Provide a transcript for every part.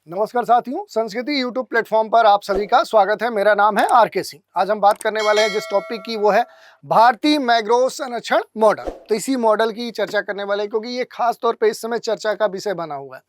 नमस्कार साथियों, संस्कृति यूट्यूब प्लेटफॉर्म पर आप सभी का स्वागत है। मेरा नाम है आर.के. सिंह। आज हम बात करने वाले हैं जिस टॉपिक की, वो है भारतीय मैंग्रोव संरक्षण मॉडल। तो इसी मॉडल की चर्चा करने वाले हैं क्योंकि ये खास तौर पे इस समय चर्चा का विषय बना हुआ है।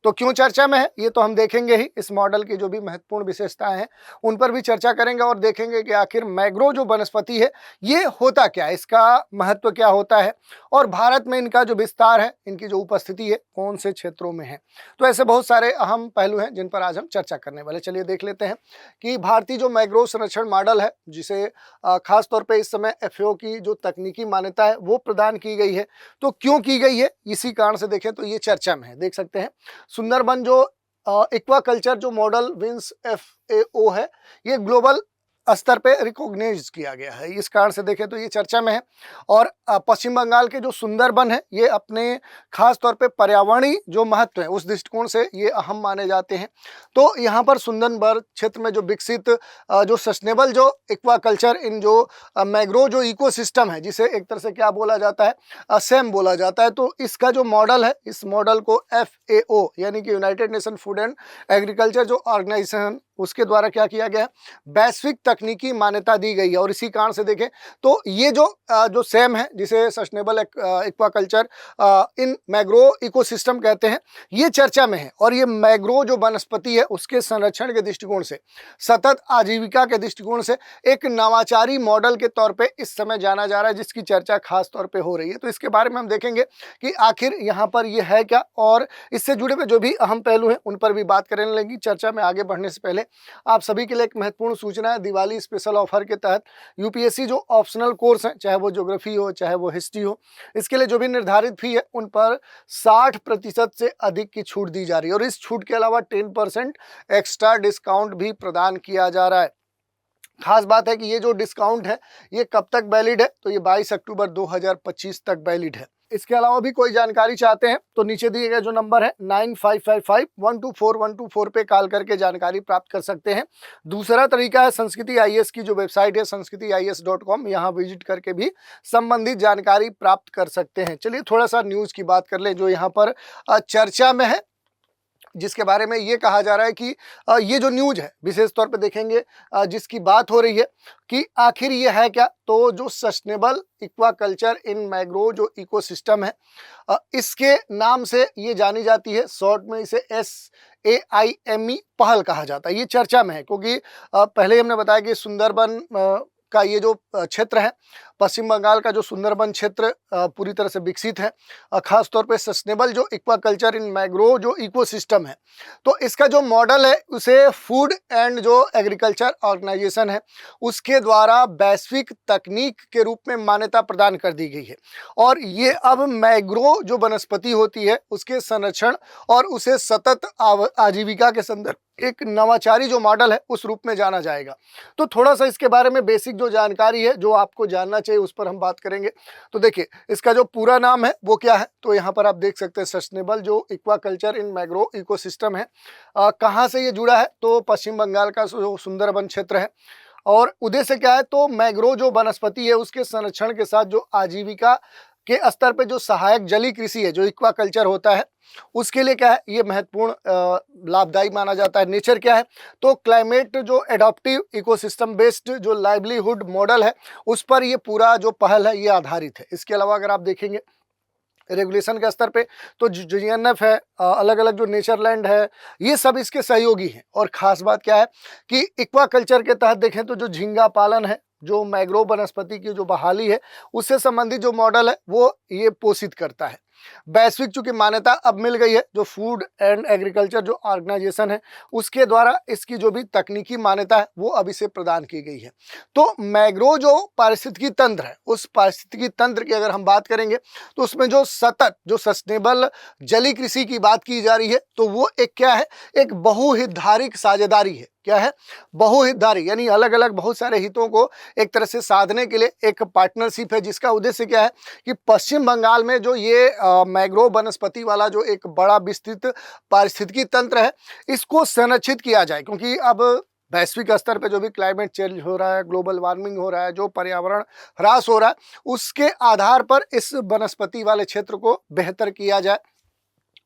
तो क्यों चर्चा में है ये तो हम देखेंगे ही। इस मॉडल की जो भी महत्वपूर्ण विशेषताएं हैं उन पर भी चर्चा करेंगे और देखेंगे कि आखिर मैंग्रोव जो वनस्पति है ये होता क्या है, इसका महत्व क्या होता है और भारत में इनका जो विस्तार है, इनकी जो उपस्थिति है, कौन से क्षेत्रों में है। तो ऐसे बहुत सारे अहम पहलू हैं जिन पर आज हम चर्चा करने वाले। चलिए देख लेते हैं कि भारतीय जो मैंग्रोव संरक्षण मॉडल है, जिसे खास तौर पे इस समय एफएओ की जो तकनीकी मान्यता है वो प्रदान की गई है। तो क्यों की गई है, इसी कारण से देखें तो ये चर्चा में है। देख सकते हैं सुंदरबन जो एक्वाकल्चर जो मॉडल विंस एफएओ है, ये ग्लोबल स्तर पे रिकॉग्नाइज किया गया है। इस कारण से देखें तो ये चर्चा में है। और पश्चिम बंगाल के जो सुंदरबन है, ये अपने खास तौर पे पर्यावरणीय जो महत्व है उस दृष्टिकोण से ये अहम माने जाते हैं। तो यहाँ पर सुंदरबन क्षेत्र में जो विकसित जो सस्टेनेबल जो एक्वाकल्चर इन जो मैंग्रोव जो इकोसिस्टम है, जिसे एक तरह से क्या बोला जाता है, सेम बोला जाता है। तो इसका जो मॉडल है, इस मॉडल को एफएओ यानी कि United nation food and agriculture जो ऑर्गेनाइजेशन, उसके द्वारा क्या किया गया है, वैश्विक तकनीकी मान्यता दी गई है। और इसी कारण से देखें तो ये जो सेम है, जिसे सस्टेनेबल एक्वाकल्चर इन मैंग्रोव इकोसिस्टम कहते हैं, ये चर्चा में है। और ये मैंग्रोव जो वनस्पति है उसके संरक्षण के दृष्टिकोण से, सतत आजीविका के दृष्टिकोण से एक नवाचारी मॉडल के तौर पे इस समय जाना जा रहा है, जिसकी चर्चा खास तौर पे हो रही है। तो इसके बारे में हम देखेंगे कि आखिर यहाँ पर ये है क्या, और इससे जुड़े हुए जो भी अहम पहलू हैं उन पर भी बात करने लगी। चर्चा में आगे बढ़ने से पहले आप सभी के लिए एक महत्वपूर्ण सूचना है। दिवाली स्पेशल ऑफर के तहत यूपीएससी जो ऑप्शनल कोर्स हैं, चाहे वो ज्योग्राफी हो चाहे वो हिस्ट्री हो, इसके लिए जो भी निर्धारित फी है उन पर 60% से अधिक की छूट दी जा रही है। और इस छूट के अलावा 10% एक्स्ट्रा डिस्काउंट भी प्रदान किया जा रहा है। खास बात है कि ये जो डिस्काउंट है ये कब तक वैलिड है, तो ये 22 अक्टूबर 2025 तक वैलिड है। इसके अलावा भी कोई जानकारी चाहते हैं तो नीचे दिए गए जो नंबर है 9555124124 पे कॉल करके जानकारी प्राप्त कर सकते हैं। दूसरा तरीका है संस्कृति आईएएस की जो वेबसाइट है sanskrithies.com, यहाँ विजिट करके भी संबंधित जानकारी प्राप्त कर सकते हैं। चलिए थोड़ा सा न्यूज़ की बात कर लें जो यहाँ पर चर्चा में है, जिसके बारे में ये कहा जा रहा है कि ये जो न्यूज़ है विशेष तौर पे देखेंगे, जिसकी बात हो रही है कि आखिर ये है क्या। तो जो सस्टेनेबल एक्वाकल्चर इन मैंग्रोव जो इकोसिस्टम है, इसके नाम से ये जानी जाती है। शॉर्ट में इसे SAIME पहल कहा जाता है। ये चर्चा में है क्योंकि पहले हमने बताया कि सुंदरबन का ये जो क्षेत्र है, पश्चिम बंगाल का जो सुंदरबन क्षेत्र पूरी तरह से विकसित है, खास तौर पे सस्टेनेबल जो एक्वाकल्चर इन मैंग्रोव जो इकोसिस्टम है। तो इसका जो मॉडल है उसे फूड एंड जो एग्रीकल्चर ऑर्गेनाइजेशन है उसके द्वारा वैश्विक तकनीक के रूप में मान्यता प्रदान कर दी गई है। और ये अब मैंग्रोव जो वनस्पति होती है उसके संरक्षण और उसे सतत आजीविका के संदर्भ एक नवाचारी जो मॉडल है उस रूप में जाना जाएगा। तो थोड़ा सा इसके बारे में बेसिक जो जानकारी है जो आपको जानना चाहिए उस पर हम बात करेंगे। तो देखिए इसका जो पूरा नाम है वो क्या है, तो यहाँ पर आप देख सकते हैं सस्टेनेबल जो एक्वाकल्चर इन मैंग्रोव इकोसिस्टम है। कहाँ से ये जुड़ा है, तो पश्चिम बंगाल का जो सुंदरबन क्षेत्र है। और उद्देश्य क्या है, तो मैंग्रोव जो वनस्पति है उसके संरक्षण के साथ जो आजीविका के स्तर पे जो सहायक जलीय कृषि है जो एक्वाकल्चर होता है उसके लिए क्या है, ये महत्वपूर्ण लाभदायी माना जाता है। नेचर क्या है, तो क्लाइमेट जो एडॉप्टिव इकोसिस्टम बेस्ड जो लाइवलीहुड मॉडल है उस पर ये पूरा जो पहल है ये आधारित है। इसके अलावा अगर आप देखेंगे रेगुलेशन के स्तर पे तो जीएनएफ है, अलग अलग जो नेचरलैंड है, ये सब इसके सहयोगी हैं। और ख़ास बात क्या है कि एक्वाकल्चर के तहत देखें तो जो झींगा पालन है, जो मैंग्रोव वनस्पति की जो बहाली है, उससे संबंधित जो मॉडल है वो ये पोषित करता है। वैश्विक चूंकि मान्यता अब मिल गई है, जो फूड एंड एग्रीकल्चर जो ऑर्गेनाइजेशन है उसके द्वारा इसकी जो भी तकनीकी मान्यता है वो अब इसे प्रदान की गई है। तो मैंग्रोव जो पारिस्थितिकी तंत्र है, उस पारिस्थितिकी तंत्र की अगर हम बात करेंगे तो उसमें जो सतत जो सस्टेनेबल जलीय कृषि की बात की जा रही है, तो वो एक क्या है, एक बहुहितधारक साझेदारी है। क्या है, बहुहितधारी, यानी अलग अलग बहुत सारे हितों को एक तरह से साधने के लिए एक पार्टनरशिप है, जिसका उद्देश्य क्या है कि पश्चिम बंगाल में जो ये मैंग्रोव वनस्पति वाला जो एक बड़ा विस्तृत पारिस्थितिकी तंत्र है इसको संरक्षित किया जाए। क्योंकि अब वैश्विक स्तर पे जो भी क्लाइमेट चेंज हो रहा है, ग्लोबल वार्मिंग हो रहा है, जो पर्यावरण ह्रास हो रहा है, उसके आधार पर इस वनस्पति वाले क्षेत्र को बेहतर किया जाए।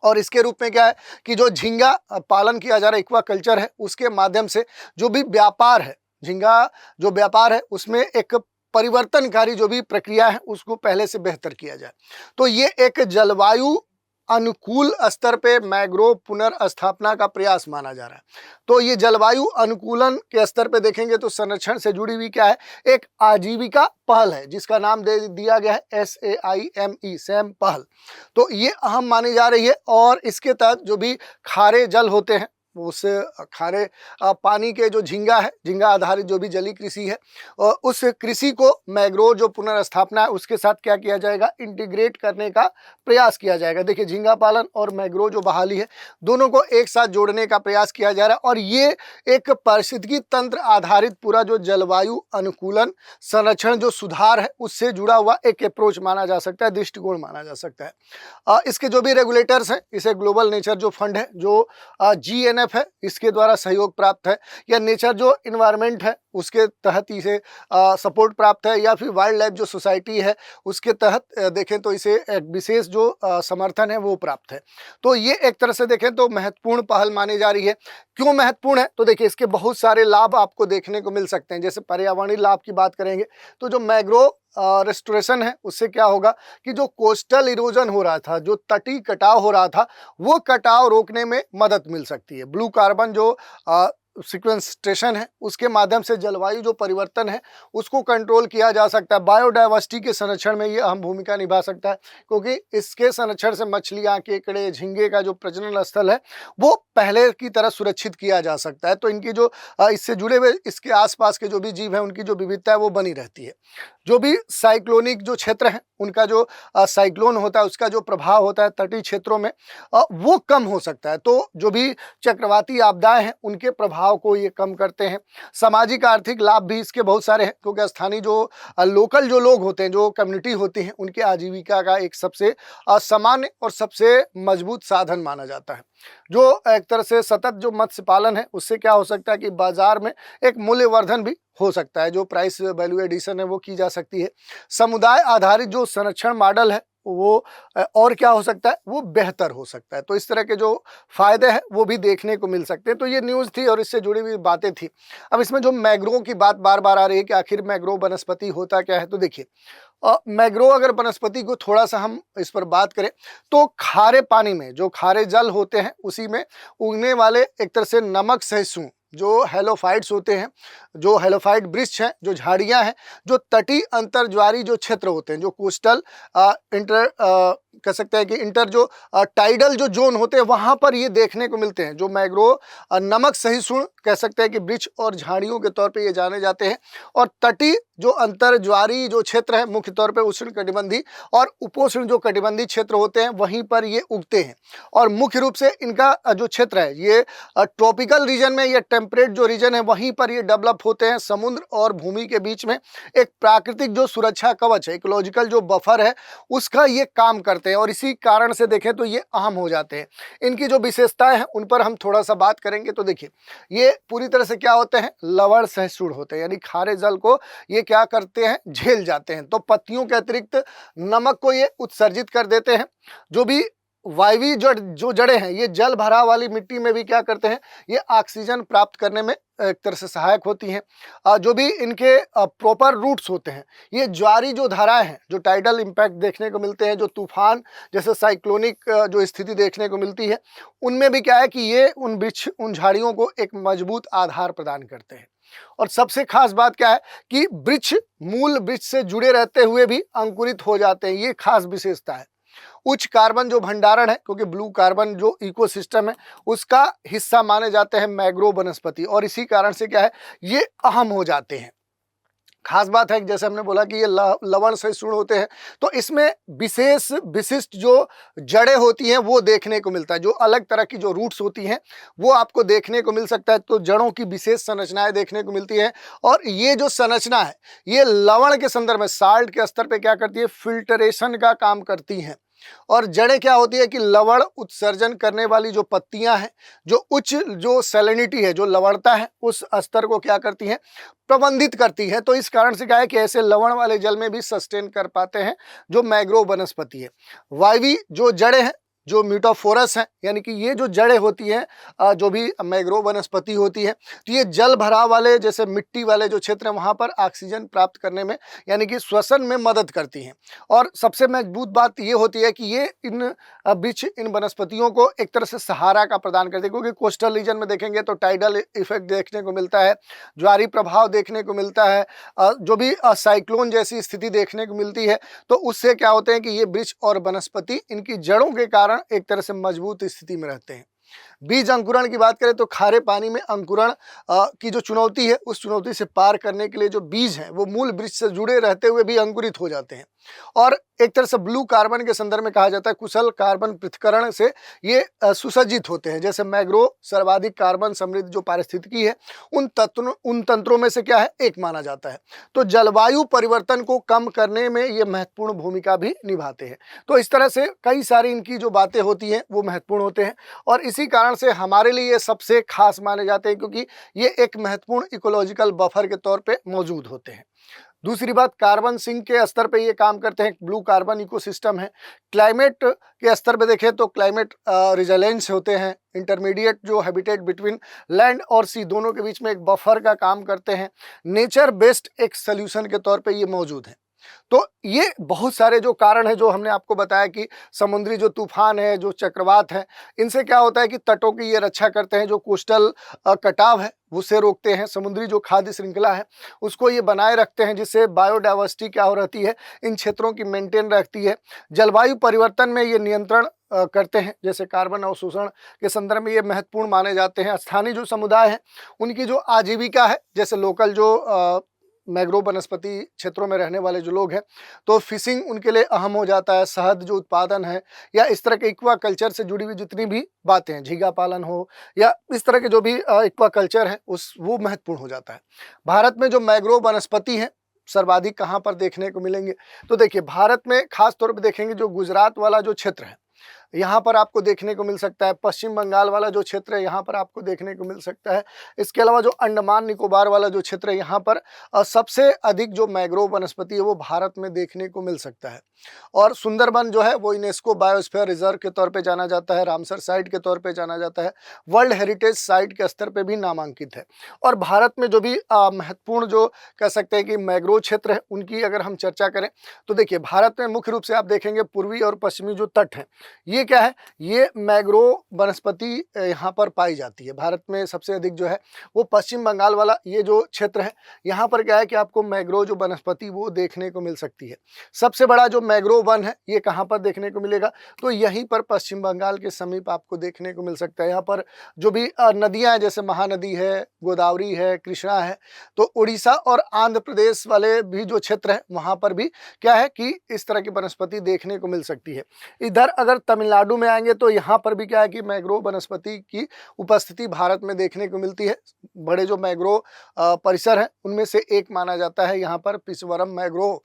और इसके रूप में क्या है कि जो झींगा पालन किया जा रहा है, एक्वा कल्चर है, उसके माध्यम से जो भी व्यापार है, झींगा जो व्यापार है उसमें एक परिवर्तनकारी जो भी प्रक्रिया है उसको पहले से बेहतर किया जाए। तो ये एक जलवायु अनुकूल स्तर पे मैंग्रोव पुनर्स्थापना का प्रयास माना जा रहा है। तो ये जलवायु अनुकूलन के स्तर पे देखेंगे तो संरक्षण से जुड़ी हुई क्या है, एक आजीविका पहल है जिसका नाम दे दिया गया है SAIME, सैम पहल। तो ये अहम मानी जा रही है और इसके तहत जो भी खारे जल होते हैं उस खारे पानी के जो झींगा है, झींगा आधारित जो भी जलीय कृषि है, और उस कृषि को मैंग्रोव जो पुनर्स्थापना है उसके साथ क्या किया जाएगा, इंटीग्रेट करने का प्रयास किया जाएगा। देखिए झींगा पालन और मैंग्रोव जो बहाली है दोनों को एक साथ जोड़ने का प्रयास किया जा रहा है और ये एक पारिस्थितिकी तंत्र आधारित पूरा जो जलवायु अनुकूलन संरक्षण जो सुधार है उससे जुड़ा हुआ एक अप्रोच माना जा सकता है, दृष्टिकोण माना जा सकता है। इसके जो भी रेगुलेटर्स हैं, इसे ग्लोबल नेचर जो फंड है जो GNF है इसके द्वारा सहयोग प्राप्त है, या नेचर जो इन्वायरमेंट है उसके तहत इसे सपोर्ट प्राप्त है, या फिर वाइल्ड लाइफ जो सोसाइटी है उसके तहत देखें तो इसे एक विशेष जो समर्थन है वो प्राप्त है। तो ये एक तरह से देखें तो महत्वपूर्ण पहल मानी जा रही है। क्यों महत्वपूर्ण है, तो देखिए इसके बहुत सारे लाभ आपको देखने को मिल सकते हैं। जैसे पर्यावरणीय लाभ की बात करेंगे तो जो मैंग्रोव रेस्टोरेशन है उससे क्या होगा कि जो कोस्टल इरोजन हो रहा था, जो तटीय कटाव हो रहा था, वो कटाव रोकने में मदद मिल सकती है। ब्लू कार्बन जो सिक्वेस्ट्रेशन है उसके माध्यम से जलवायु जो परिवर्तन है उसको कंट्रोल किया जा सकता है। बायोडाइवर्सिटी के संरक्षण में ये अहम भूमिका निभा सकता है क्योंकि इसके संरक्षण से मछलियाँ, केकड़े, झींगे का जो प्रजनन स्थल है वो पहले की तरह सुरक्षित किया जा सकता है। तो इनकी जो इससे जुड़े हुए इसके आसपास के जो भी जीव हैं उनकी जो विविधता है वो बनी रहती है। जो भी साइक्लोनिक जो क्षेत्र है उनका जो साइक्लोन होता है उसका जो प्रभाव होता है तटीय क्षेत्रों में वो कम हो सकता है। तो जो भी चक्रवाती आपदाएं हैं उनके प्रभाव को ये कम करते हैं। सामाजिक आर्थिक लाभ भी इसके बहुत सारे हैं क्योंकि स्थानीय जो लोकल जो लोग होते हैं, जो कम्युनिटी होती हैं, उनके आजीविका का एक सबसे सामान्य और सबसे मजबूत साधन माना जाता है। जो एक तरह से सतत जो मत्स्य पालन है उससे क्या हो सकता है कि बाजार में एक मूल्यवर्धन भी हो सकता है, जो प्राइस वैल्यू एडिशन है वो की जा सकती है। समुदाय आधारित जो संरक्षण मॉडल है वो और क्या हो सकता है, वो बेहतर हो सकता है। तो इस तरह के जो फायदे हैं वो भी देखने को मिल सकते हैं। तो ये न्यूज़ थी और इससे जुड़ी हुई बातें थी। अब इसमें जो मैंग्रोव की बात बार बार आ रही है कि आखिर मैंग्रोव वनस्पति होता क्या है, तो देखिए मैंग्रोव अगर वनस्पति को थोड़ा सा हम इस पर बात करें तो खारे पानी में जो खारे जल होते हैं उसी में उगने वाले एक तरह से नमक सहिष्णु जो हेलोफाइट्स होते हैं, जो हेलोफाइट वृक्ष हैं, जो झाड़ियां हैं, जो तटीय अंतर्ज्वारी जो क्षेत्र होते हैं, जो कोस्टल इंटर कह सकते हैं कि इंटर जो टाइडल जो जोन होते हैं वहां पर ये देखने को मिलते हैं। जो मैंग्रोव नमक सहिष्णु कह सकते हैं कि वृक्ष और झाड़ियों के तौर पे ये जाने जाते हैं और तटीय जो अंतर्ज्वारी जो क्षेत्र है मुख्य तौर पे उष्ण कटिबंधी और उपोष्ण जो कटिबंधी क्षेत्र होते हैं वहीं पर ये उगते हैं। और मुख्य रूप से इनका जो क्षेत्र है ये ट्रॉपिकल रीजन में, ये टेम्परेट जो रीजन है वहीं पर ये डेवलप होते हैं। समुद्र और भूमि के बीच में एक प्राकृतिक जो सुरक्षा कवच है, इकोलॉजिकल जो बफर है उसका ये काम करते हैं और इसी कारण से देखें तो ये अहम हो जाते हैं। इनकी जो विशेषताएं हैं उन पर हम थोड़ा सा बात करेंगे। तो देखिए ये पूरी तरह से क्या होते हैं, लवण सहिष्णु होते हैं, यानी खारे जल को ये क्या करते हैं, झेल जाते हैं। तो पत्तियों के अतिरिक्त नमक को ये उत्सर्जित कर देते हैं। जो भी वायवीय जो जड़ें हैं ये जल भराव वाली मिट्टी में भी क्या करते हैं, ये ऑक्सीजन प्राप्त करने में एक तरह से सहायक होती हैं। जो भी इनके प्रॉपर रूट्स होते हैं, ये ज्वारी जो धाराएं हैं, जो टाइडल इम्पैक्ट देखने को मिलते हैं, जो तूफान जैसे साइक्लोनिक जो स्थिति देखने को मिलती है, उनमें भी क्या है कि ये उन वृक्ष, उन झाड़ियों को एक मजबूत आधार प्रदान करते हैं। और सबसे खास बात क्या है कि वृक्ष मूल वृक्ष से जुड़े रहते हुए भी अंकुरित हो जाते हैं, ये खास विशेषता है। उच्च कार्बन जो भंडारण है, क्योंकि ब्लू कार्बन जो इकोसिस्टम है उसका हिस्सा माने जाते हैं मैंग्रोव वनस्पति, और इसी कारण से क्या है ये अहम हो जाते हैं। खास बात है कि जैसे हमने बोला कि ये लवण सहिष्णु होते हैं, तो इसमें विशेष विशिष्ट जो जड़ें होती हैं वो देखने को मिलता है। जो अलग तरह की जो रूट्स होती हैं वो आपको देखने को मिल सकता है। तो जड़ों की विशेष संरचनाएं देखने को मिलती हैं और ये जो संरचना है ये लवण के संदर्भ में साल्ट के स्तर पे क्या करती है, फिल्टरेशन का काम करती हैं। और जड़ें क्या होती है कि लवण उत्सर्जन करने वाली जो पत्तियां हैं, जो उच्च जो सैलिनिटी है, जो लवणता है, उस स्तर को क्या करती हैं, प्रबंधित करती है। तो इस कारण से क्या है कि ऐसे लवण वाले जल में भी सस्टेन कर पाते हैं जो मैंग्रोव वनस्पति है। वायवीय जो जड़ें हैं जो म्यूटाफोरस हैं, यानी कि ये जो जड़ें होती हैं जो भी मैंग्रोव वनस्पति होती है, तो ये जल भराव वाले जैसे मिट्टी वाले जो क्षेत्र हैं वहाँ पर ऑक्सीजन प्राप्त करने में यानी कि श्वसन में मदद करती हैं। और सबसे मजबूत बात ये होती है कि ये इन वृक्ष इन वनस्पतियों को एक तरह से सहारा का प्रदान करते हैं, क्योंकि कोस्टल रीजन में देखेंगे तो टाइडल इफेक्ट देखने को मिलता है, ज्वारी प्रभाव देखने को मिलता है, जो भी साइक्लोन जैसी स्थिति देखने को मिलती है, तो उससे क्या होते हैं कि ये वृक्ष और वनस्पति इनकी जड़ों के कारण एक तरह से मजबूत स्थिति में रहते हैं। बीज अंकुरण की बात करें तो खारे पानी में अंकुरण की जो चुनौती है, उस चुनौती से पार करने के लिए जो बीज हैं वो मूल वृक्ष से जुड़े रहते हुए भी अंकुरित हो जाते हैं। और एक तरह से ब्लू कार्बन के संदर्भ में कहा जाता है, कुशल कार्बन पृथक्करण से ये सुसज्जित होते हैं। जैसे मैंग्रोव सर्वाधिक कार्बन समृद्ध जो पारिस्थितिकी है उन तंत्रों में से क्या है, एक माना जाता है। तो जलवायु परिवर्तन को कम करने में ये महत्वपूर्ण भूमिका भी निभाते हैं। तो इस तरह से कई सारी इनकी जो बातें होती हैं वो महत्वपूर्ण होते हैं, और इसी कारण से हमारे लिए ये सबसे खास माने जाते हैं, क्योंकि ये एक महत्वपूर्ण इकोलॉजिकल बफर के तौर पे मौजूद होते हैं। दूसरी बात, कार्बन सिंक के स्तर पे ये काम करते हैं, ब्लू कार्बन इकोसिस्टम है। क्लाइमेट के स्तर पे देखें तो क्लाइमेट रिजिलेंस होते हैं, इंटरमीडिएट जो हैबिटेट बिटवीन लैंड और सी दोनों के बीच में एक बफर का काम करते हैं। नेचर बेस्ड एक सोल्यूशन के तौर पे ये मौजूद है। तो ये बहुत सारे जो कारण हैं जो हमने आपको बताया कि समुद्री जो तूफान है, जो चक्रवात है, इनसे क्या होता है कि तटों की ये रक्षा करते हैं, जो कोस्टल कटाव है उससे रोकते हैं, समुद्री जो खाद्य श्रृंखला है उसको ये बनाए रखते हैं, जिससे बायोडाइवर्सिटी क्या हो रहती है, इन क्षेत्रों की मेंटेन रहती है। जलवायु परिवर्तन में ये नियंत्रण करते हैं, जैसे कार्बन अवशोषण के संदर्भ में ये महत्वपूर्ण माने जाते हैं। स्थानीय जो समुदाय हैं उनकी जो आजीविका है, जैसे लोकल जो मैंग्रोव वनस्पति क्षेत्रों में रहने वाले जो लोग हैं, तो फिशिंग उनके लिए अहम हो जाता है। शहद जो उत्पादन है या इस तरह के एक्वा कल्चर से जुड़ी हुई जितनी भी बातें हैं, झींगा पालन हो या इस तरह के जो भी एक्वा कल्चर है वो महत्वपूर्ण हो जाता है। भारत में जो मैंग्रोव वनस्पति है सर्वाधिक कहाँ पर देखने को मिलेंगे, तो देखिए भारत में खास तौर पर देखेंगे जो गुजरात वाला जो क्षेत्र है यहाँ पर आपको देखने को मिल सकता है। पश्चिम बंगाल वाला जो क्षेत्र है यहाँ पर आपको देखने को मिल सकता है। इसके अलावा जो अंडमान निकोबार वाला जो क्षेत्र है यहाँ पर सबसे अधिक जो मैंग्रोव वनस्पति है वो भारत में देखने को मिल सकता है। और सुंदरबन जो है वो यूनेस्को बायोस्फीयर रिजर्व के तौर पे जाना जाता है, रामसर साइट के तौर पे जाना जाता है, वर्ल्ड हेरिटेज साइट के स्तर पे भी नामांकित है। और भारत में जो भी महत्वपूर्ण जो कह सकते हैं कि मैंग्रोव क्षेत्र है उनकी अगर हम चर्चा करें तो देखिए भारत में मुख्य रूप से आप देखेंगे पूर्वी और पश्चिमी जो तट हैं ये क्या है, ये मैंग्रोव वनस्पति यहाँ पर पाई जाती है। भारत में सबसे अधिक जो है वो पश्चिम बंगाल वाला ये जो क्षेत्र है यहाँ पर क्या है कि आपको मैंग्रोव जो वनस्पति वो देखने को मिल सकती है। सबसे बड़ा जो मैंग्रोव वन है ये कहाँ पर देखने को मिलेगा, तो यहीं पर पश्चिम बंगाल के समीप आपको देखने को मिल सकता है। यहाँ पर जो भी नदियाँ हैं जैसे महानदी है, गोदावरी है, कृष्णा है, तो उड़ीसा और आंध्र प्रदेश वाले भी जो क्षेत्र है वहाँ पर भी क्या है कि इस तरह की वनस्पति देखने को मिल सकती है। इधर अगर तमिलनाडु में आएंगे तो यहाँ पर भी क्या है कि मैंग्रोव वनस्पति की उपस्थिति भारत में देखने को मिलती है। बड़े जो मैंग्रोव परिसर है उनमें से एक माना जाता है यहाँ पर पिचवरम मैंग्रोव।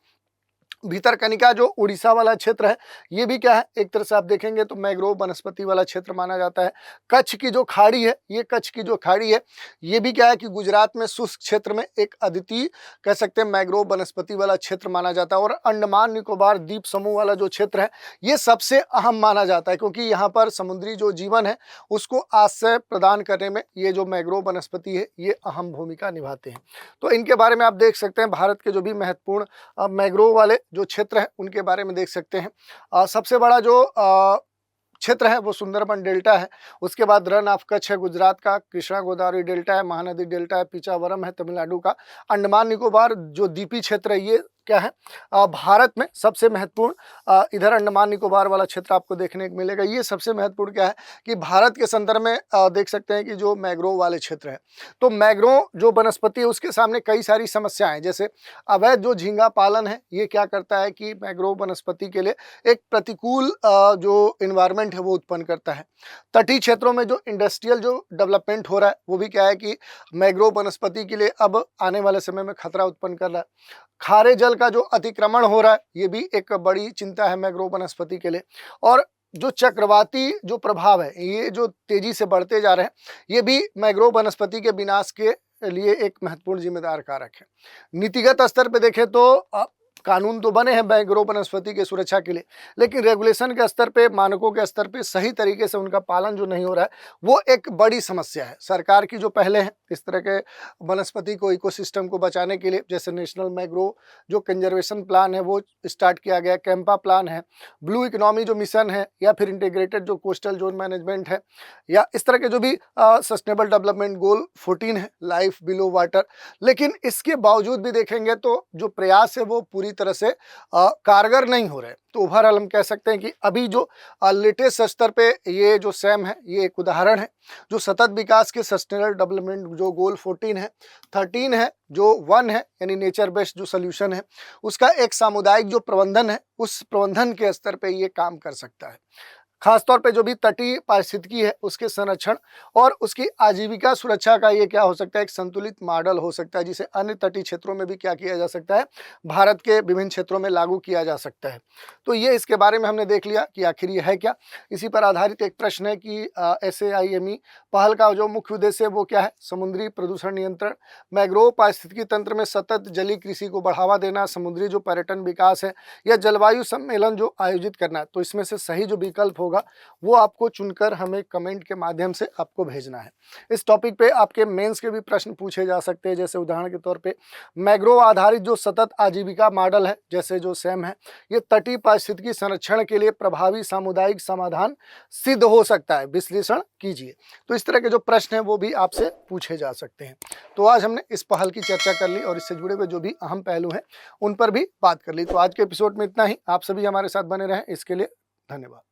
भीतरकनिका जो उड़ीसा वाला क्षेत्र है ये भी क्या है, एक तरह से आप देखेंगे तो मैंग्रोव वनस्पति वाला क्षेत्र माना जाता है। कच्छ की जो खाड़ी है, ये कच्छ की जो खाड़ी है ये भी क्या है कि गुजरात में शुष्क क्षेत्र में एक अद्वितीय कह सकते हैं मैंग्रोव वनस्पति वाला क्षेत्र माना जाता है। और अंडमान निकोबार द्वीप समूह वाला जो क्षेत्र है ये सबसे अहम माना जाता है, क्योंकि यहाँ पर समुद्री जो जीवन है उसको आश्रय प्रदान करने में ये जो मैंग्रोव वनस्पति है ये अहम भूमिका निभाते हैं। तो इनके बारे में आप देख सकते हैं भारत के जो भी महत्वपूर्ण मैंग्रोव वाले जो क्षेत्र है उनके बारे में देख सकते हैं। सबसे बड़ा जो क्षेत्र है वो सुंदरबन डेल्टा है, उसके बाद रन ऑफ कच्छ है गुजरात का, कृष्णा गोदावरी डेल्टा है, महानदी डेल्टा है, पिचावरम है तमिलनाडु का, अंडमान निकोबार जो द्वीपी क्षेत्र है ये क्या है भारत में सबसे महत्वपूर्ण। इधर अंडमान निकोबार वाला क्षेत्र आपको देखने को मिलेगा। ये सबसे महत्वपूर्ण क्या है कि भारत के संदर्भ में देख सकते हैं कि जो मैंग्रोव वाले क्षेत्र है, तो मैंग्रोव जो वनस्पति है उसके सामने कई सारी समस्याएं, जैसे अवैध जो झींगा पालन है ये क्या करता है कि मैंग्रोव वनस्पति के लिए एक प्रतिकूल जो इन्वायरमेंट है वो उत्पन्न करता है। तटीय क्षेत्रों में जो इंडस्ट्रियल जो डेवलपमेंट हो रहा है वो भी क्या है कि मैंग्रोव वनस्पति के लिए अब आने वाले समय में खतरा उत्पन्न कर रहा है। खारे जल का जो अतिक्रमण हो रहा है ये भी एक बड़ी चिंता है मैंग्रोव वनस्पति के लिए। और जो चक्रवाती जो प्रभाव है ये जो तेजी से बढ़ते जा रहे हैं ये भी मैंग्रोव वनस्पति के विनाश के लिए एक महत्वपूर्ण जिम्मेदार कारक है। नीतिगत स्तर पे देखें तो कानून तो बने हैं मैंग्रोव वनस्पति की सुरक्षा के लिए, लेकिन रेगुलेशन के स्तर पे, मानकों के स्तर पे सही तरीके से उनका पालन जो नहीं हो रहा है, वो एक बड़ी समस्या है। सरकार की जो पहले हैं इस तरह के वनस्पति को, इकोसिस्टम को बचाने के लिए, जैसे नेशनल मैंग्रोव जो कंजर्वेशन प्लान है वो स्टार्ट किया गया, कैंपा प्लान है, ब्लू इकोनॉमी जो मिशन है, या फिर इंटीग्रेटेड जो कोस्टल जोन मैनेजमेंट है, या इस तरह के जो भी सस्टेनेबल डेवलपमेंट गोल 14 है, लाइफ बिलो वाटर। लेकिन इसके बावजूद भी देखेंगे तो जो प्रयास है वो पूरी तरह से कारगर नहीं हो रहे। तो ओवरऑल हम कह सकते हैं कि अभी जो लेटेस्ट स्तर पे ये जो सैम है, ये एक उदाहरण है। जो सतत विकास के सस्टेनेबल डेवलपमेंट जो गोल 14 है, 13 है, जो 1 है यानी नेचर बेस्ड जो सोल्यूशन है, उसका एक सामुदायिक जो प्रबंधन है, उस प्रबंधन के स्तर पे ये काम कर सकता है। खासतौर पे जो भी तटीय पारिस्थितिकी है उसके संरक्षण और उसकी आजीविका सुरक्षा का ये क्या हो सकता है, एक संतुलित मॉडल हो सकता है, जिसे अन्य तटीय क्षेत्रों में भी क्या किया जा सकता है, भारत के विभिन्न क्षेत्रों में लागू किया जा सकता है। तो ये इसके बारे में हमने देख लिया कि आखिर ये है क्या। इसी पर आधारित एक प्रश्न है कि SAIME पहल का जो मुख्य उद्देश्य है वो क्या है, समुद्री प्रदूषण नियंत्रण, मैंग्रोव पारिस्थितिकी तंत्र में सतत जलीय कृषि को बढ़ावा देना, समुद्री जो पर्यटन विकास है, या जलवायु सम्मेलन जो आयोजित करना है। तो इसमें से सही जो विकल्प होगा वो आपको चुनकर हमें कमेंट के माध्यम से आपको भेजना है। इस टॉपिक पे आपके मेंस के भी प्रश्न पूछे जा सकते हैं, जैसे उदाहरण के तौर पे मैंग्रोव आधारित जो सतत आजीविका मॉडल है, जैसे जो सैम है, ये तटीय पारिस्थितिकी संरक्षण के लिए प्रभावी सामुदायिक समाधान सिद्ध हो सकता है, विश्लेषण कीजिए। तो इस तरह के जो प्रश्न हैं वो भी आपसे पूछे जा सकते हैं। तो आज हमने इस पहल की चर्चा कर ली और इससे जुड़े हुए जो भी अहम पहलू हैं उन पर भी बात कर ली। तो आज के एपिसोड में इतना ही। आप सभी हमारे साथ बने रहें, इसके लिए धन्यवाद।